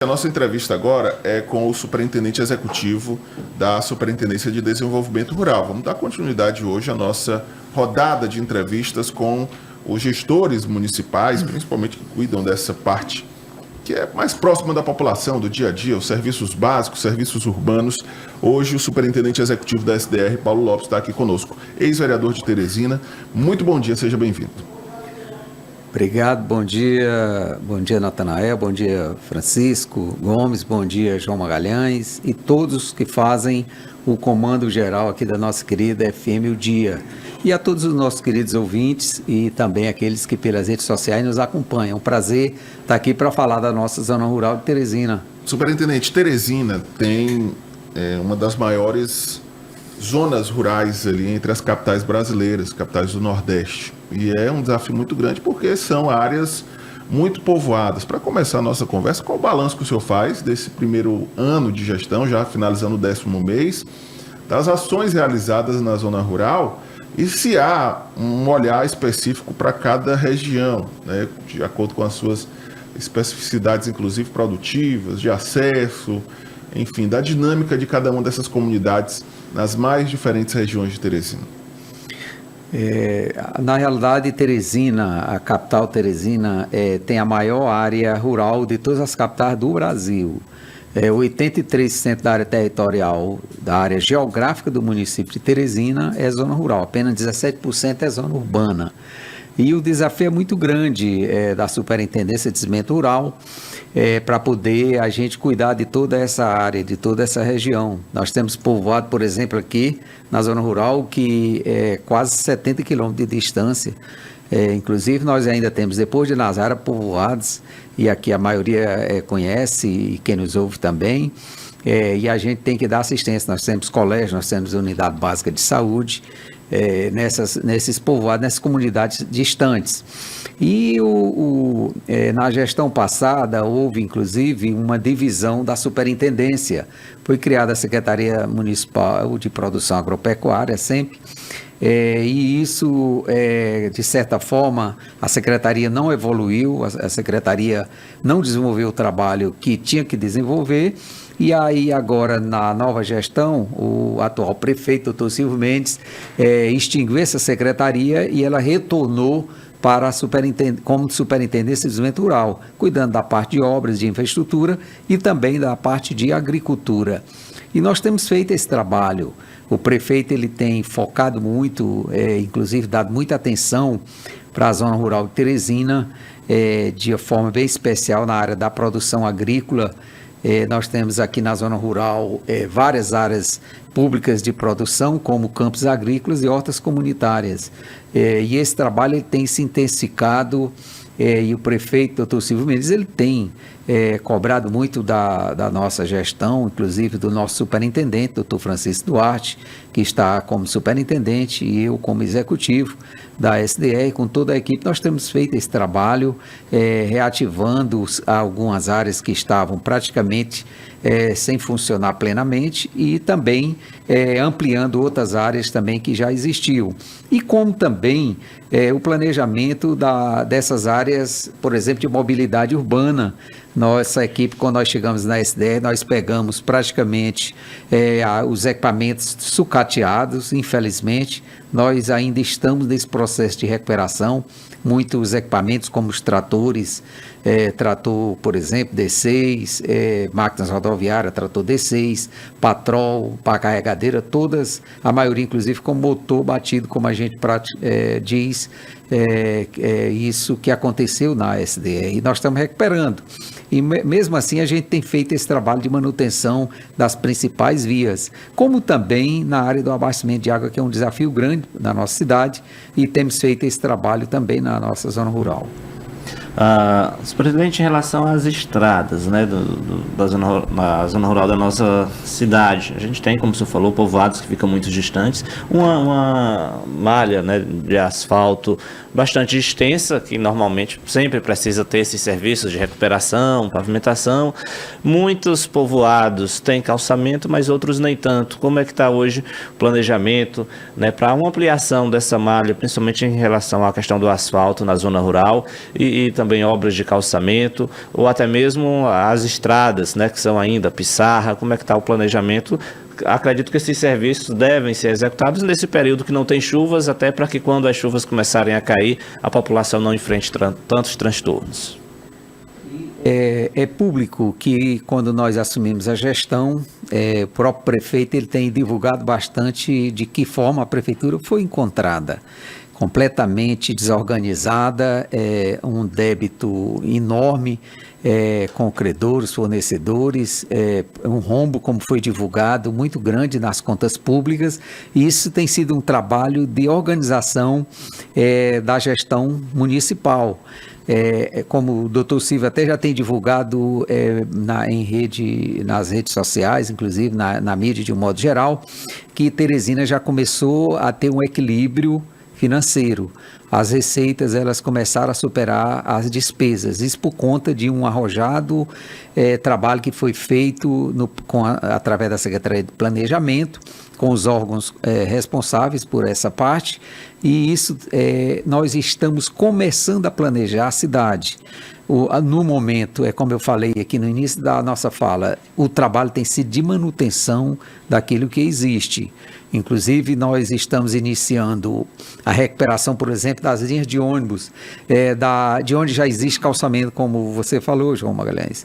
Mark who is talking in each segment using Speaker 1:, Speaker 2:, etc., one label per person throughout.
Speaker 1: A nossa entrevista agora é com o superintendente executivo da Superintendência de Desenvolvimento Rural. Vamos dar continuidade hoje à nossa rodada de entrevistas com os gestores municipais, principalmente que cuidam dessa parte que é mais próxima da população, do dia a dia, os serviços básicos, serviços urbanos. Hoje o superintendente executivo da SDR, Paulo Lopes, está aqui conosco, ex-vereador de Teresina. Muito bom dia, seja bem-vindo.
Speaker 2: Obrigado, bom dia Natanael, bom dia Francisco Gomes, bom dia João Magalhães e todos que fazem o comando geral aqui da nossa querida FM O Dia. E a todos os nossos queridos ouvintes e também aqueles que pelas redes sociais nos acompanham. É um prazer estar aqui para falar da nossa zona rural de Teresina.
Speaker 1: Superintendente, Teresina tem uma das maiores zonas rurais ali entre as capitais brasileiras, capitais do Nordeste. E é um desafio muito grande porque são áreas muito povoadas. Para começar a nossa conversa, qual o balanço que o senhor faz desse primeiro ano de gestão, já finalizando o 10º mês, das ações realizadas na zona rural e se há um olhar específico para cada região, né, de acordo com as suas especificidades, inclusive produtivas, de acesso, enfim, da dinâmica de cada uma dessas comunidades nas mais diferentes regiões de Teresina.
Speaker 2: Na realidade, Teresina, a capital Teresina, tem a maior área rural de todas as capitais do Brasil. 83% da área territorial, da área geográfica do município de Teresina é zona rural, apenas 17% é zona urbana. E o desafio é muito grande da Superintendência de Desenvolvimento Rural para poder a gente cuidar de toda essa área, de toda essa região. Nós temos povoado, por exemplo, aqui na zona rural, que é quase 70 quilômetros de distância. Inclusive, nós ainda temos, depois de Nazaré, povoados, e aqui a maioria conhece, e quem nos ouve também, e a gente tem que dar assistência. Nós temos colégios, nós temos unidade básica de saúde, nesses povoados, nessas comunidades distantes. E na gestão passada houve inclusive uma divisão da superintendência. Foi criada a Secretaria Municipal de Produção Agropecuária, sempre, e isso, de certa forma, a Secretaria não evoluiu, a Secretaria não desenvolveu o trabalho que tinha que desenvolver. E aí agora, na nova gestão, o atual prefeito, doutor Silvio Mendes, extinguiu essa secretaria e ela retornou para como Superintendência de Desenvolvimento Rural, cuidando da parte de obras, de infraestrutura e também da parte de agricultura. E nós temos feito esse trabalho. O prefeito ele tem focado muito, inclusive dado muita atenção para a zona rural de Teresina, de forma bem especial na área da produção agrícola. Nós temos aqui na zona rural várias áreas públicas de produção, como campos agrícolas e hortas comunitárias. E esse trabalho ele tem se intensificado, e o prefeito, doutor Silvio Mendes, ele tem cobrado muito da nossa gestão, inclusive do nosso superintendente, doutor Francisco Duarte, que está como superintendente, e eu como executivo da SDR, com toda a equipe. Nós temos feito esse trabalho, reativando algumas áreas que estavam praticamente sem funcionar plenamente e também ampliando outras áreas também que já existiam. E como também o planejamento dessas áreas, por exemplo, de mobilidade urbana. Nossa equipe, quando nós chegamos na SDR, nós pegamos praticamente os equipamentos sucateados, infelizmente. Nós ainda estamos nesse processo de recuperação. Muitos equipamentos, como os tratores, trator, por exemplo, D6, máquinas rodoviárias, trator D6, patrol, pá carregadeira, todas, a maioria inclusive com motor batido, como a gente diz, isso que aconteceu na SDR, e nós estamos recuperando. E mesmo assim a gente tem feito esse trabalho de manutenção das principais vias, como também na área do abastecimento de água, que é um desafio grande na nossa cidade, e temos feito esse trabalho também na nossa zona rural.
Speaker 3: Superintendente, em relação às estradas, né, da zona rural da nossa cidade, a gente tem, como o senhor falou, povoados que ficam muito distantes, uma malha, né, de asfalto bastante extensa, que normalmente sempre precisa ter esses serviços de recuperação, pavimentação. Muitos povoados têm calçamento, mas outros nem tanto. Como é que está hoje o planejamento, né, para uma ampliação dessa malha, principalmente em relação à questão do asfalto na zona rural e também obras de calçamento, ou até mesmo as estradas, né, que são ainda pissarra, como é que está o planejamento? Acredito que esses serviços devem ser executados nesse período que não tem chuvas, até para que quando as chuvas começarem a cair, a população não enfrente tantos transtornos.
Speaker 2: É público que quando nós assumimos a gestão, o próprio prefeito ele tem divulgado bastante de que forma a prefeitura foi encontrada. Completamente desorganizada, um débito enorme com credores, fornecedores, um rombo, como foi divulgado, muito grande nas contas públicas, e isso tem sido um trabalho de organização da gestão municipal. Como o doutor Silvio até já tem divulgado nas redes sociais, inclusive na mídia de um modo geral, que Teresina já começou a ter um equilíbrio financeiro. As receitas elas começaram a superar as despesas, isso por conta de um arrojado trabalho que foi feito através da Secretaria de Planejamento, com os órgãos responsáveis por essa parte, e isso nós estamos começando a planejar a cidade. No momento, como eu falei aqui no início da nossa fala, o trabalho tem sido de manutenção daquilo que existe. Inclusive, nós estamos iniciando a recuperação, por exemplo, das linhas de ônibus, de onde já existe calçamento, como você falou, João Magalhães.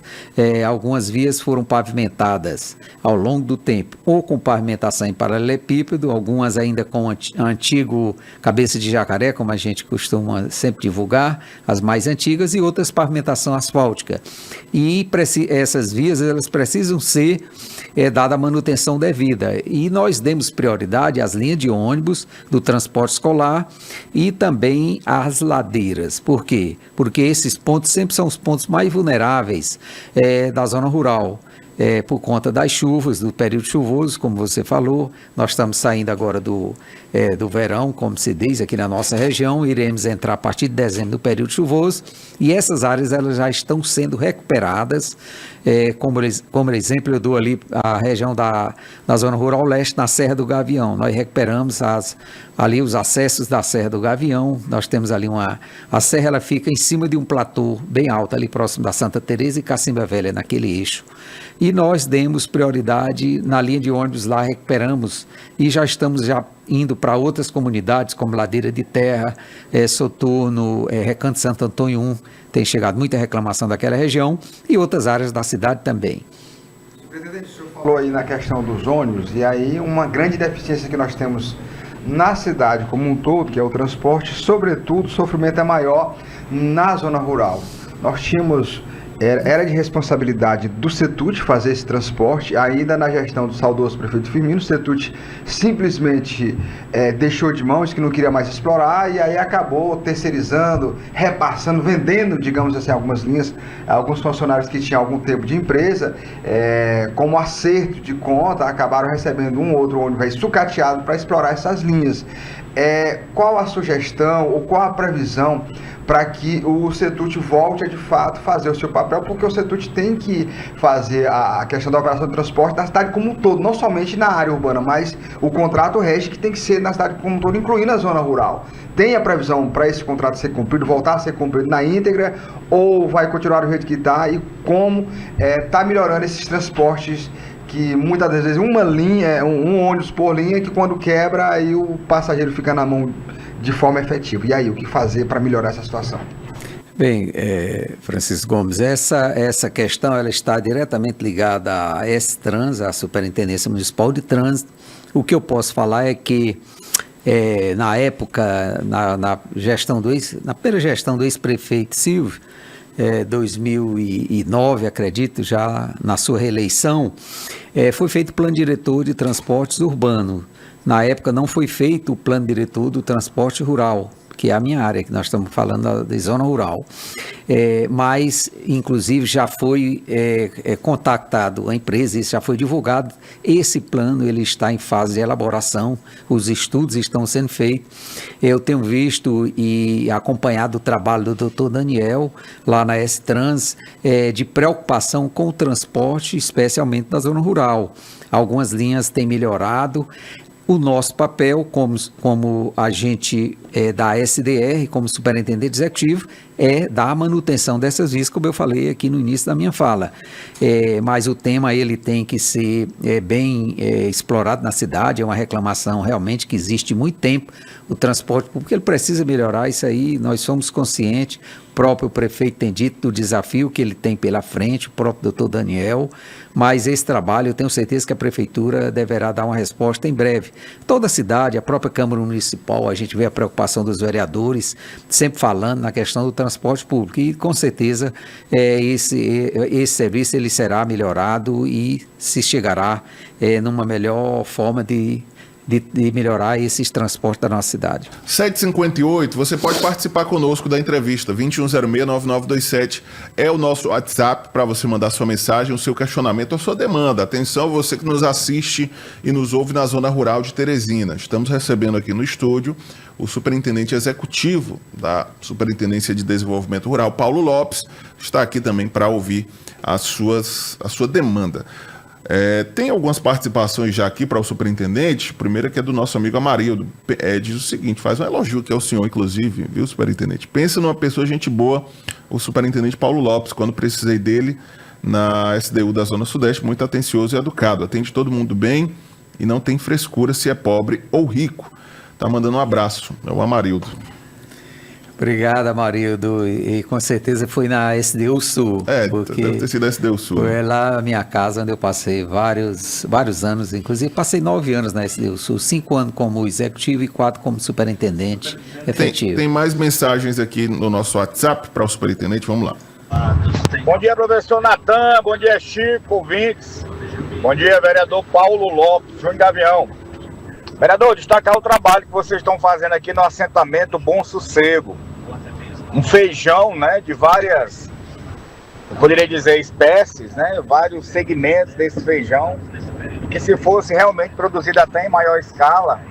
Speaker 2: Algumas vias foram pavimentadas ao longo do tempo, ou com pavimentação em paralelepípedo, algumas ainda com antigo cabeça de jacaré, como a gente costuma sempre divulgar, as mais antigas, e outras pavimentação asfáltica. E essas vias elas precisam ser dada a manutenção devida. E nós demos prioridade às linhas de ônibus do transporte escolar e também às ladeiras. Por quê? Porque esses pontos sempre são os pontos mais vulneráveis da zona rural. Por conta das chuvas, do período chuvoso, como você falou. Nós estamos saindo agora do verão, como se diz aqui na nossa região, iremos entrar a partir de dezembro do período chuvoso, e essas áreas elas já estão sendo recuperadas, como exemplo eu dou ali a região da zona rural leste, na Serra do Gavião. Nós recuperamos ali os acessos da Serra do Gavião. Nós temos ali a serra, ela fica em cima de um platô bem alto, ali próximo da Santa Teresa e Cacimba Velha, naquele eixo. E nós demos prioridade na linha de ônibus lá, recuperamos, e já estamos indo para outras comunidades, como Ladeira de Terra, Soturno, Recanto Santo Antônio 1, tem chegado muita reclamação daquela região, e outras áreas da cidade também.
Speaker 4: Presidente, o senhor falou aí na questão dos ônibus, e aí uma grande deficiência que nós temos na cidade como um todo, que é o transporte, sobretudo o sofrimento é maior na zona rural. Nós tínhamos... Era de responsabilidade do CETUT fazer esse transporte, ainda na gestão do saudoso prefeito Firmino. O CETUT simplesmente deixou de mão, isso que não queria mais explorar, e aí acabou terceirizando, repassando, vendendo, digamos assim, algumas linhas, alguns funcionários que tinham algum tempo de empresa, como acerto de conta, acabaram recebendo um ou outro ônibus sucateado para explorar essas linhas. Qual a sugestão ou qual a previsão para que o CETUT volte a de fato fazer o seu papel, porque o CETUT tem que fazer a questão da operação de transporte da cidade como um todo, não somente na área urbana, mas o contrato rege que tem que ser na cidade como um todo, incluindo a zona rural. Tem a previsão para esse contrato ser cumprido, voltar a ser cumprido na íntegra, ou vai continuar do jeito que está, e como está melhorando esses transportes, que muitas das vezes uma linha, um ônibus por linha, que quando quebra, aí o passageiro fica na mão de forma efetiva. E aí, o que fazer para melhorar essa situação?
Speaker 2: Bem, Francisco Gomes, essa questão ela está diretamente ligada à S-Trans, a Superintendência Municipal de Trânsito. O que eu posso falar é que na época, na primeira gestão do ex-prefeito Silvio, 2009, acredito, já na sua reeleição, foi feito o plano diretor de transportes urbano. Na época não foi feito o plano diretor do transporte rural, que é a minha área, que nós estamos falando da zona rural. Mas, inclusive, já foi contactado a empresa, isso já foi divulgado. Esse plano ele está em fase de elaboração, os estudos estão sendo feitos. Eu tenho visto e acompanhado o trabalho do doutor Daniel, lá na S-Trans, de preocupação com o transporte, especialmente da zona rural. Algumas linhas têm melhorado. O nosso papel como agente da SDR, como superintendente executivo, é da manutenção dessas vias, como eu falei aqui no início da minha fala. Mas o tema ele tem que ser bem explorado na cidade, é uma reclamação realmente que existe há muito tempo, o transporte público ele precisa melhorar, isso aí nós somos conscientes, o próprio prefeito tem dito do desafio que ele tem pela frente, o próprio doutor Daniel, mas esse trabalho eu tenho certeza que a prefeitura deverá dar uma resposta em breve. Toda a cidade, a própria Câmara Municipal, a gente vê a preocupação dos vereadores, sempre falando na questão do transporte público e com certeza esse serviço ele será melhorado e se chegará numa melhor forma de melhorar esses transportes da nossa cidade.
Speaker 1: 7h58, você pode participar conosco da entrevista, 2106-9927 é o nosso WhatsApp para você mandar sua mensagem, o seu questionamento, a sua demanda. Atenção, você que nos assiste e nos ouve na zona rural de Teresina. Estamos recebendo aqui no estúdio o superintendente executivo da Superintendência de Desenvolvimento Rural, Paulo Lopes, está aqui também para ouvir a sua demanda. Tem algumas participações já aqui para o superintendente. Primeiro que é do nosso amigo Amarildo. Diz o seguinte, faz um elogio que é o senhor, inclusive, viu, superintendente? Pensa numa pessoa gente boa, o superintendente Paulo Lopes, quando precisei dele na SDU da Zona Sudeste, muito atencioso e educado. Atende todo mundo bem e não tem frescura se é pobre ou rico. Tá mandando um abraço, é o Amarildo.
Speaker 2: Obrigado, Amarildo, e com certeza foi na SDU Sul.
Speaker 1: Porque deve ter sido a SDU Sul.
Speaker 2: Foi lá a minha casa, onde eu passei vários anos, inclusive passei 9 anos na SDU Sul, 5 anos como executivo e 4 como superintendente efetivo.
Speaker 1: Tem mais mensagens aqui no nosso WhatsApp para o superintendente, vamos lá.
Speaker 5: Bom dia, professor Natan, bom dia, Chico, ouvintes. Bom dia, vereador Paulo Lopes, Júnior Gavião. Vereador, destacar o trabalho que vocês estão fazendo aqui no assentamento Bom Sossego. Um feijão, né, de várias, eu poderia dizer, espécies, né, vários segmentos desse feijão, que se fosse realmente produzido até em maior escala,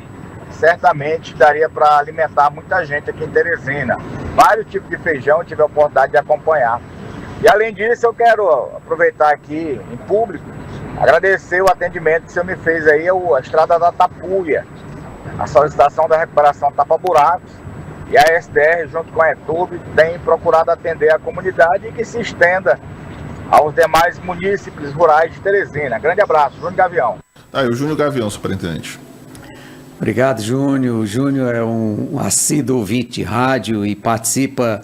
Speaker 5: certamente daria para alimentar muita gente aqui em Teresina. Vários tipos de feijão eu tive a oportunidade de acompanhar. E além disso, eu quero aproveitar aqui em público, agradecer o atendimento que o senhor me fez aí, a Estrada da Tapuia, a solicitação da recuperação tapa-buracos, e a SDR, junto com a ETUB, tem procurado atender a comunidade e que se estenda aos demais munícipes rurais de Teresina. Grande abraço, Júnior Gavião.
Speaker 1: O Júnior Gavião, superintendente.
Speaker 2: Obrigado, Júnior. O Júnior é um assíduo ouvinte de rádio e participa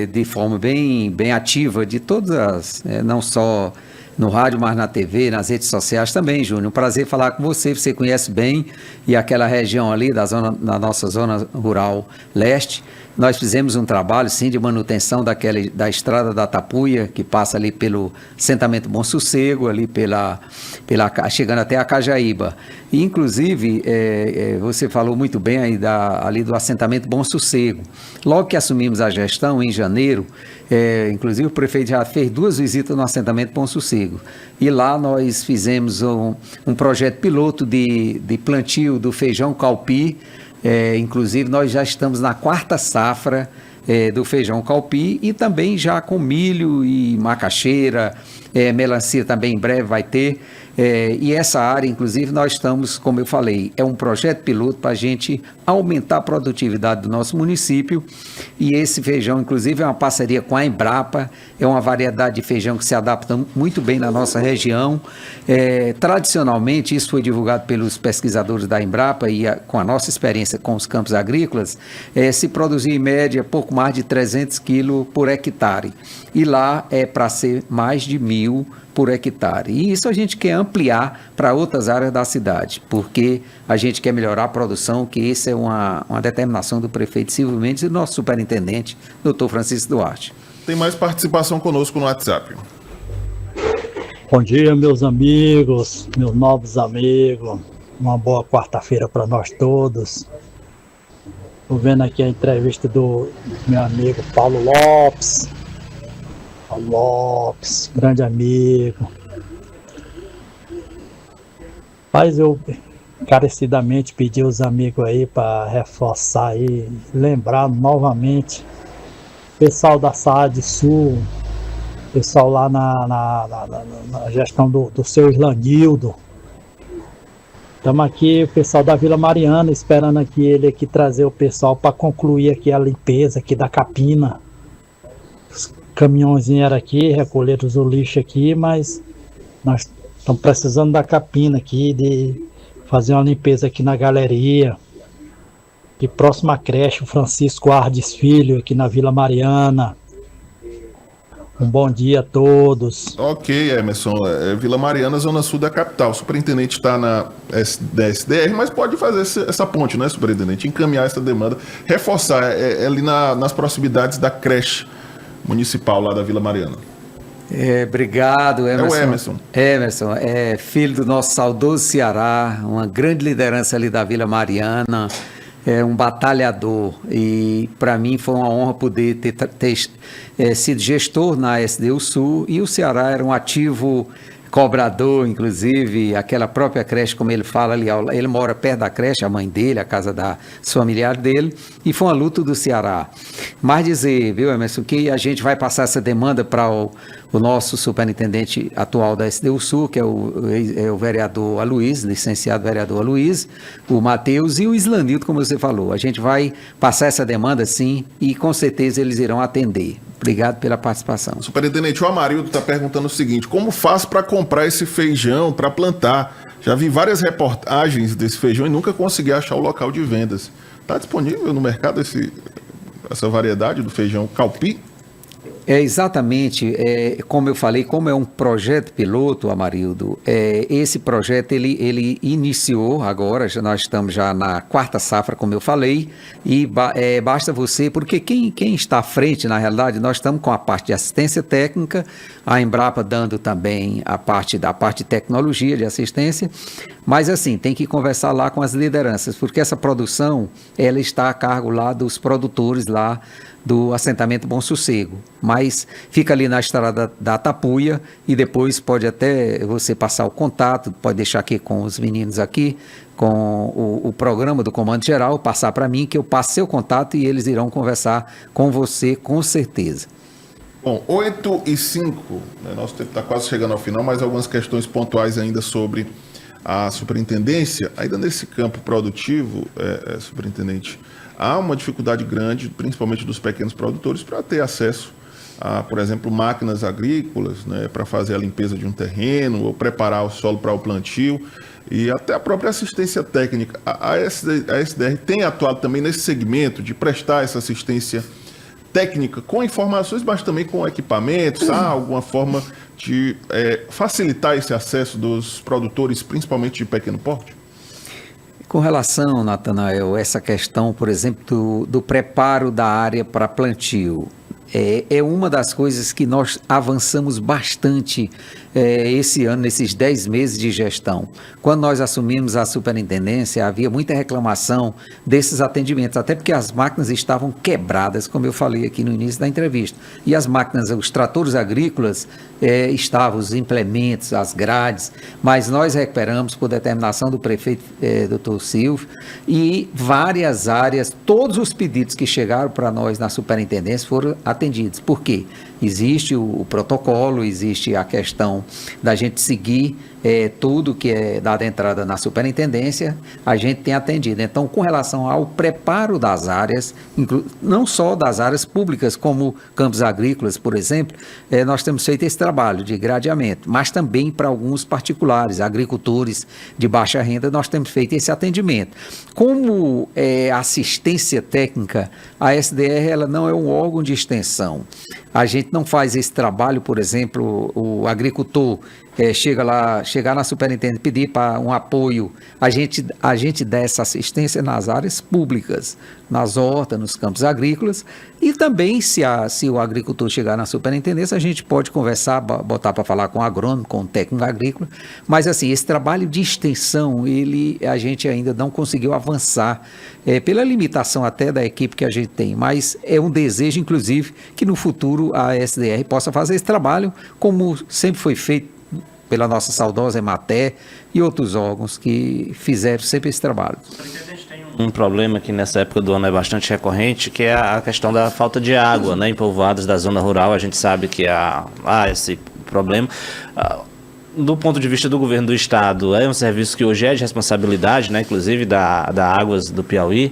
Speaker 2: de forma bem ativa de todas as, não só no rádio, mas na TV, nas redes sociais também, Júnior. Um prazer falar com você, você conhece bem, e aquela região ali da nossa zona rural leste. Nós fizemos um trabalho, sim, de manutenção da Estrada da Tapuia, que passa ali pelo assentamento Bom Sossego, ali chegando até a Cajaíba. E, inclusive, você falou muito bem aí ali do assentamento Bom Sossego. Logo que assumimos a gestão, em janeiro, inclusive o prefeito já fez 2 visitas no assentamento Bom Sossego. E lá nós fizemos um projeto piloto de plantio do feijão calpi. Inclusive nós já estamos na 4ª safra do feijão calpi e também já com milho e macaxeira, melancia também em breve vai ter. E essa área, inclusive, nós estamos, como eu falei, é um projeto piloto para a gente aumentar a produtividade do nosso município. E esse feijão, inclusive, é uma parceria com a Embrapa, é uma variedade de feijão que se adapta muito bem na nossa região. Tradicionalmente, isso foi divulgado pelos pesquisadores da Embrapa e com a nossa experiência com os campos agrícolas, se produzia em média pouco mais de 300 quilos por hectare. E lá é para ser mais de 1.000 por hectare. E isso a gente quer ampliar para outras áreas da cidade, porque a gente quer melhorar a produção, que essa é uma determinação do prefeito Silvio Mendes e do nosso superintendente, doutor Francisco Duarte.
Speaker 1: Tem mais participação conosco no WhatsApp.
Speaker 6: Bom dia, meus amigos, meus novos amigos. Uma boa quarta-feira para nós todos. Estou vendo aqui a entrevista do meu amigo Paulo Lopes. Lopes, grande amigo. Mas eu encarecidamente pedi aos amigos aí para reforçar aí, lembrar novamente o pessoal da SAAD Sul, pessoal lá na gestão do seu Islanildo. Estamos aqui, o pessoal da Vila Mariana, esperando aqui ele aqui trazer o pessoal para concluir aqui a limpeza aqui da capina. os caminhões vieram aqui, recolheram o lixo aqui, mas nós estamos precisando da capina aqui, de fazer uma limpeza aqui na galeria. E próxima creche, o Francisco Ardes Filho, aqui na Vila Mariana. Um bom dia a todos.
Speaker 1: Ok, Emerson. Vila Mariana, zona sul da capital. O superintendente está na SDR, mas pode fazer essa ponte, né, superintendente? Encaminhar essa demanda, reforçar, ali nas proximidades da creche municipal lá da Vila Mariana.
Speaker 2: Obrigado, Emerson.
Speaker 1: É o Emerson.
Speaker 2: Emerson, é filho do nosso saudoso Ceará, uma grande liderança ali da Vila Mariana, é um batalhador, e para mim foi uma honra poder ter sido gestor na SDU Sul, e o Ceará era um ativo cobrador, inclusive, aquela própria creche, como ele fala ali, ele mora perto da creche, a mãe dele, a casa dos familiares dele, e foi uma luta do Ceará. Mas dizer, viu, Emerson, que a gente vai passar essa demanda para o nosso superintendente atual da SDU Sul, que é o vereador Aloysio, licenciado vereador Aloysio, o Matheus e o Islanildo, como você falou. A gente vai passar essa demanda, sim, e com certeza eles irão atender. Obrigado pela participação.
Speaker 1: Superintendente, o Amarildo está perguntando o seguinte: como faço para comprar esse feijão para plantar? Já vi várias reportagens desse feijão e nunca consegui achar o local de vendas. Está disponível no mercado essa variedade do feijão calpi?
Speaker 2: Exatamente, como eu falei, como é um projeto piloto, Amarildo, esse projeto ele iniciou agora, nós estamos já na quarta safra, como eu falei, e basta você, porque quem está à frente, na realidade, nós estamos com a parte de assistência técnica, a Embrapa dando também a parte de tecnologia, de assistência, mas assim, tem que conversar lá com as lideranças, porque essa produção, ela está a cargo lá dos produtores lá do assentamento Bom Sossego, mas fica ali na estrada da Tapuia, e depois pode até você passar o contato, pode deixar aqui com os meninos aqui, com o programa do Comando Geral, passar para mim, que eu passo seu contato e eles irão conversar com você com certeza.
Speaker 1: Bom, 8h05, né, nosso tempo está quase chegando ao final, mas algumas questões pontuais ainda sobre a superintendência. Ainda nesse campo produtivo, superintendente, há uma dificuldade grande, principalmente dos pequenos produtores, para ter acesso a, por exemplo, máquinas agrícolas, né, para fazer a limpeza de um terreno ou preparar o solo para o plantio, e até a própria assistência técnica. A SDR tem atuado também nesse segmento de prestar essa assistência técnica com informações, mas também com equipamentos. Há alguma forma de facilitar esse acesso dos produtores, principalmente de pequeno porte?
Speaker 2: Com relação, Natanael, essa questão, por exemplo, do preparo da área para plantio, é uma das coisas que nós avançamos bastante esse ano, nesses 10 meses de gestão. Quando nós assumimos a superintendência, havia muita reclamação desses atendimentos, até porque as máquinas estavam quebradas, como eu falei aqui no início da entrevista. E as máquinas, os tratores agrícolas, estavam, os implementos, as grades, mas nós recuperamos por determinação do prefeito, Dr. Silvio, e várias áreas, todos os pedidos que chegaram para nós na superintendência foram atendidos. Por quê? Existe o protocolo, existe a questão da gente seguir tudo que é dado entrada na superintendência, a gente tem atendido. Então, com relação ao preparo das áreas, não só das áreas públicas, como campos agrícolas, por exemplo, nós temos feito esse trabalho de gradeamento, mas também para alguns particulares, agricultores de baixa renda, nós temos feito esse atendimento. Como assistência técnica, a SDR ela não é um órgão de extensão. A gente não faz esse trabalho, por exemplo, o agricultor chegar na superintendência, pedir para um apoio, a gente dá essa assistência nas áreas públicas, nas hortas, nos campos agrícolas, e também se o agricultor chegar na superintendência, a gente pode conversar, botar para falar com o agrônomo, com o técnico agrícola, mas assim, esse trabalho de extensão, a gente ainda não conseguiu avançar, pela limitação até da equipe que a gente tem, mas é um desejo, inclusive, que no futuro a SDR possa fazer esse trabalho, como sempre foi feito pela nossa saudosa Emater e outros órgãos que fizeram sempre esse trabalho.
Speaker 3: Um problema que nessa época do ano é bastante recorrente, que é a questão da falta de água, né? Em povoados da zona rural, a gente sabe que há esse problema. do ponto de vista do governo do estado, é um serviço que hoje é de responsabilidade, né, inclusive da Águas do Piauí,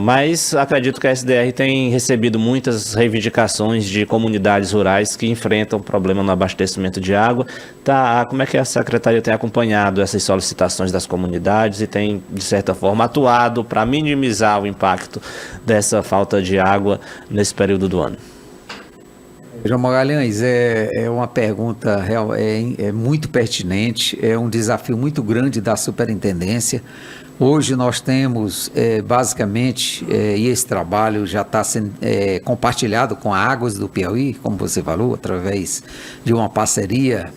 Speaker 3: mas acredito que a SDR tem recebido muitas reivindicações de comunidades rurais que enfrentam problema no abastecimento de água. Como é que a Secretaria tem acompanhado essas solicitações das comunidades e tem, de certa forma, atuado para minimizar o impacto dessa falta de água nesse período do ano?
Speaker 2: João Magalhães, é uma pergunta real, é muito pertinente, é um desafio muito grande da superintendência. Hoje nós temos, basicamente, e esse trabalho já está sendo compartilhado com a Águas do Piauí, como você falou, através de uma parceria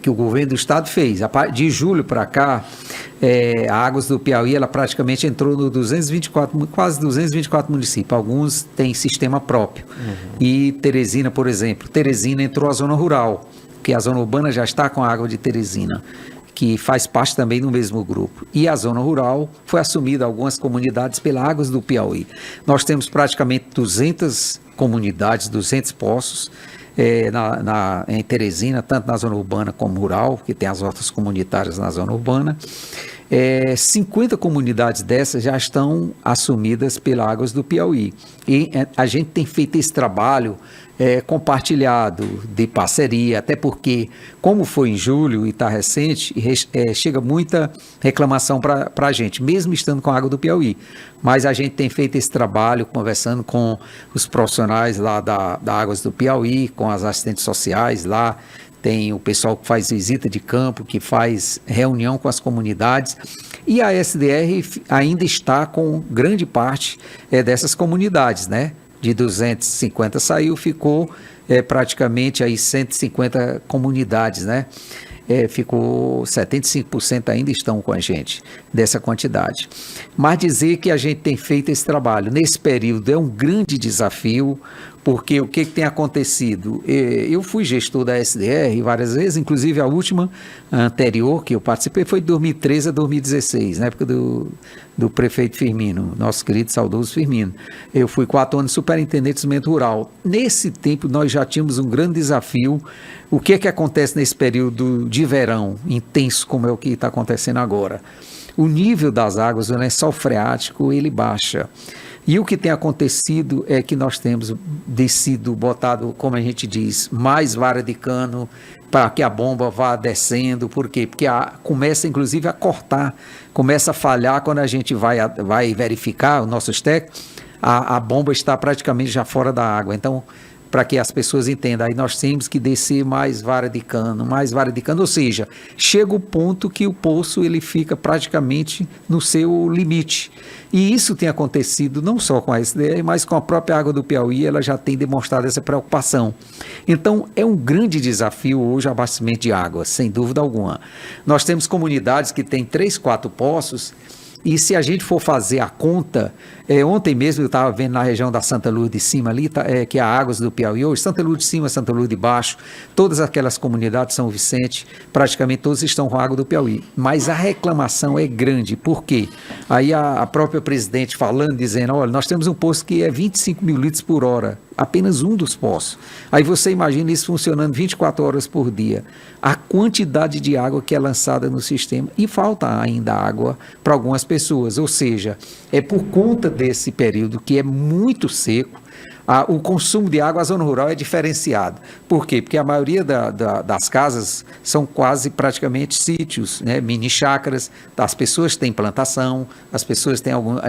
Speaker 2: que o governo do estado fez. De julho para cá, a Águas do Piauí, ela praticamente entrou no quase 224 municípios. Alguns têm sistema próprio. E Teresina, por exemplo, Teresina entrou a zona rural, que a zona urbana já está com a água de Teresina, que faz parte também do mesmo grupo. E a zona rural foi assumida algumas comunidades pela Águas do Piauí. Nós temos praticamente 200 comunidades, 200 poços em Teresina, tanto na zona urbana como rural, que tem as hortas comunitárias na zona urbana. 50 comunidades dessas já estão assumidas pela Águas do Piauí. E a gente tem feito esse trabalho compartilhado, de parceria, até porque, como foi em julho e está recente, chega muita reclamação para a gente, mesmo estando com a Água do Piauí. Mas a gente tem feito esse trabalho, conversando com os profissionais lá da Águas do Piauí, com as assistentes sociais lá, tem o pessoal que faz visita de campo, que faz reunião com as comunidades, e a SDR ainda está com grande parte dessas comunidades, né? De 250 saiu, ficou praticamente aí 150 comunidades, né? Ficou 75% ainda estão com a gente, dessa quantidade. Mas dizer que a gente tem feito esse trabalho nesse período é um grande desafio, porque o que tem acontecido? Eu fui gestor da SDR várias vezes, inclusive a última anterior que eu participei foi de 2013 a 2016, na época do prefeito Firmino, nosso querido saudoso Firmino. Eu fui 4 anos superintendente de desenvolvimento rural. Nesse tempo nós já tínhamos um grande desafio. O que acontece nesse período de verão intenso, como é o que está acontecendo agora? O nível das águas, o lençol freático, ele baixa. E o que tem acontecido é que nós temos botado, como a gente diz, mais vara de cano para que a bomba vá descendo. Por quê? Porque começa, inclusive, a cortar, começa a falhar quando a gente vai verificar, os nossos técnicos, a bomba está praticamente já fora da água. Então, para que as pessoas entendam, aí nós temos que descer mais vara de cano, ou seja, chega o ponto que o poço ele fica praticamente no seu limite. E isso tem acontecido não só com a SDR, mas com a própria Água do Piauí, ela já tem demonstrado essa preocupação. Então, é um grande desafio hoje o abastecimento de água, sem dúvida alguma. Nós temos comunidades que têm 3, 4 poços, e se a gente for fazer a conta, ontem mesmo eu estava vendo na região da Santa Luz de Cima ali, que é a Águas do Piauí hoje, Santa Luz de Cima, Santa Luz de Baixo, todas aquelas comunidades, São Vicente, praticamente todos estão com a Água do Piauí. Mas a reclamação é grande, por quê? Aí a própria presidente falando, dizendo, olha, nós temos um poço que é 25 mil litros por hora, apenas um dos poços. Aí você imagina isso funcionando 24 horas por dia. A quantidade de água que é lançada no sistema, e falta ainda água para algumas pessoas, ou seja, é por conta desse período que é muito seco, o consumo de água, a zona rural é diferenciada. Por quê? Porque a maioria das casas são quase praticamente sítios, né? Mini chácaras, as pessoas têm plantação, as pessoas têm alguns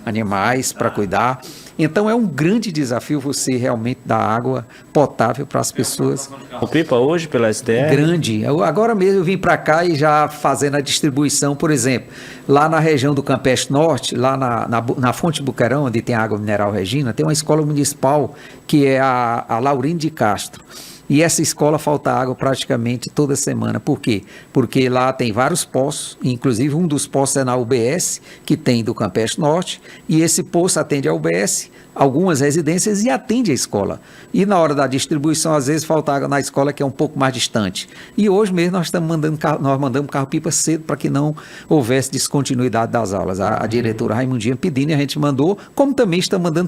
Speaker 2: animais para cuidar. Então é um grande desafio você realmente dar água potável para as pessoas.
Speaker 3: O pipa hoje pela SDR?
Speaker 2: Grande. Agora mesmo eu vim para cá e já fazendo a distribuição, por exemplo, lá na região do Campestre Norte, lá na Fonte Buqueirão, onde tem água mineral Regina, tem uma escola municipal que é a Laurindo de Castro. E essa escola falta água praticamente toda semana. Por quê? Porque lá tem vários poços, inclusive um dos poços é na UBS, que tem do Campestre Norte, e esse poço atende a UBS, algumas residências e atende a escola. E na hora da distribuição, às vezes, falta água na escola que é um pouco mais distante. E hoje mesmo nós mandamos carro-pipa cedo para que não houvesse descontinuidade das aulas. A diretora Raimundinha pedindo e a gente mandou, como também está mandando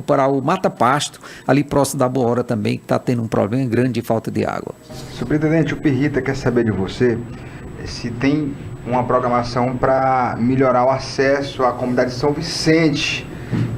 Speaker 2: para o Mata Pasto, ali próximo da Boa Hora também, que está tendo um problema problema grande de falta de água.
Speaker 4: Superintendente, o Pirrita quer saber de você se tem uma programação para melhorar o acesso à comunidade de São Vicente,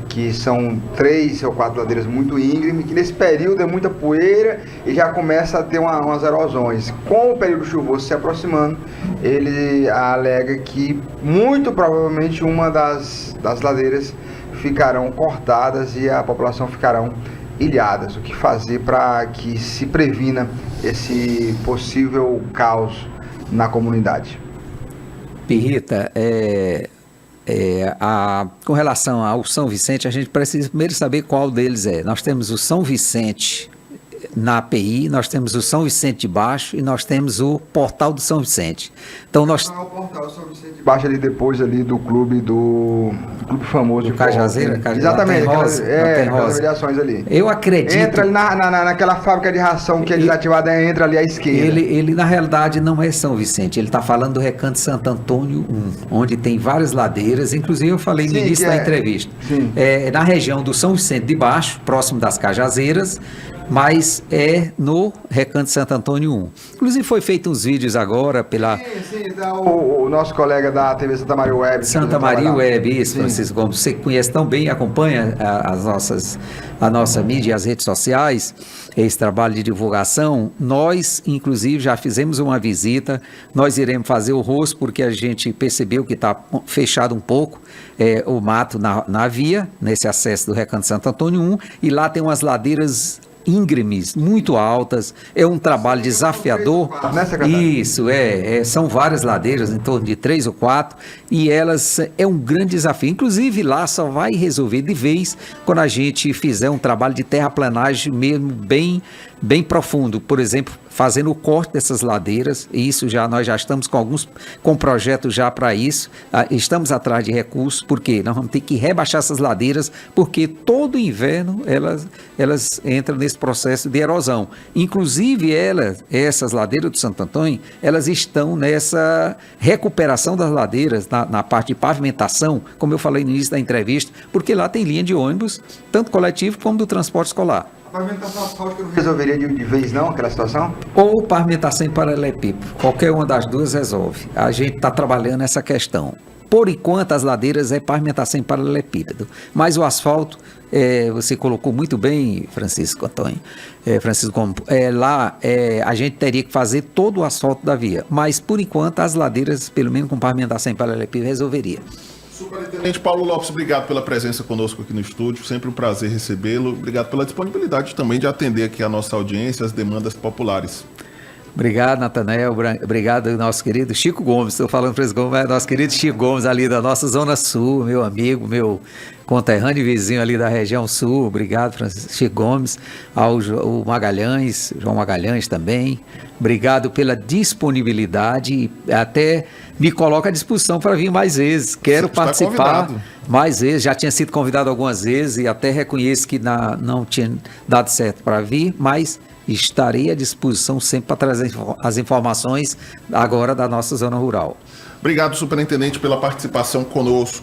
Speaker 4: que são 3 ou 4 ladeiras muito íngremes, que nesse período é muita poeira e já começa a ter umas erosões. Com o período chuvoso se aproximando, ele alega que muito provavelmente uma das ladeiras ficarão cortadas e a população ficarão ilhadas. O que fazer para que se previna esse possível caos na comunidade?
Speaker 2: Pirrita, com relação ao São Vicente, a gente precisa primeiro saber qual deles é. Nós temos o São Vicente na API, nós temos o São Vicente de Baixo e nós temos o Portal do São Vicente. Então nós...
Speaker 4: O Portal São Vicente de Baixo ali depois ali do clube famoso
Speaker 2: do Cajazeira,
Speaker 4: exatamente,
Speaker 2: aquelas
Speaker 4: variações ali.
Speaker 2: Eu acredito.
Speaker 4: Entra ali naquela fábrica de ração que é desativada, entra ali à esquerda.
Speaker 2: Ele na realidade não é São Vicente, ele está falando do Recanto Santo Antônio 1, onde tem várias ladeiras, inclusive eu falei no início da entrevista. Na região do São Vicente de Baixo, próximo das Cajazeiras, mas é no Recanto Santo Antônio 1. Inclusive foi feito uns vídeos agora pela...
Speaker 4: Sim, o nosso colega da TV Santa Maria Web.
Speaker 2: Santa Maria Web, isso, Francisco Gomes. Você conhece tão bem e acompanha a nossa mídia e as redes sociais, esse trabalho de divulgação. Nós, inclusive, já fizemos uma visita, nós iremos fazer o rosto, porque a gente percebeu que está fechado um pouco o mato na via, nesse acesso do Recanto Santo Antônio 1, e lá tem umas ladeiras íngremes, muito altas, é um trabalho desafiador. Isso, são várias ladeiras, em torno de 3 ou 4, e elas é um grande desafio. Inclusive lá só vai resolver de vez quando a gente fizer um trabalho de terraplanagem mesmo bem profundo, por exemplo, fazendo o corte dessas ladeiras, e isso nós já estamos com projetos já para isso, estamos atrás de recursos, porque nós vamos ter que rebaixar essas ladeiras, porque todo inverno elas entram nesse processo de erosão. Inclusive essas ladeiras do Santo Antônio, elas estão nessa recuperação das ladeiras, na parte de pavimentação, como eu falei no início da entrevista, porque lá tem linha de ônibus, tanto coletivo como do transporte escolar.
Speaker 4: A pavimentação asfáltica não resolveria de vez não aquela situação?
Speaker 2: Ou pavimentação em paralelepípedo, qualquer uma das duas resolve. A gente está trabalhando essa questão. Por enquanto, as ladeiras é pavimentação em paralelepípedo, mas o asfalto, você colocou muito bem, Francisco Antônio, lá a gente teria que fazer todo o asfalto da via, mas por enquanto as ladeiras, pelo menos com pavimentação em paralelepípedo, resolveria.
Speaker 1: Superintendente Paulo Lopes, obrigado pela presença conosco aqui no estúdio, sempre um prazer recebê-lo. Obrigado pela disponibilidade também de atender aqui a nossa audiência, as demandas populares.
Speaker 2: Obrigado, Natanael. Obrigado, nosso querido Chico Gomes. Estou falando para esse Gomes, nosso querido Chico Gomes, ali da nossa Zona Sul, meu amigo, meu conterrâneo e vizinho ali da região sul. Obrigado, Chico Gomes. Ao João Magalhães também. Obrigado pela disponibilidade e até me coloca à disposição para vir mais vezes. Quero participar mais vezes. Já tinha sido convidado algumas vezes e até reconheço que não tinha dado certo para vir, mas estarei à disposição sempre para trazer as informações agora da nossa zona rural.
Speaker 1: Obrigado, superintendente, pela participação conosco.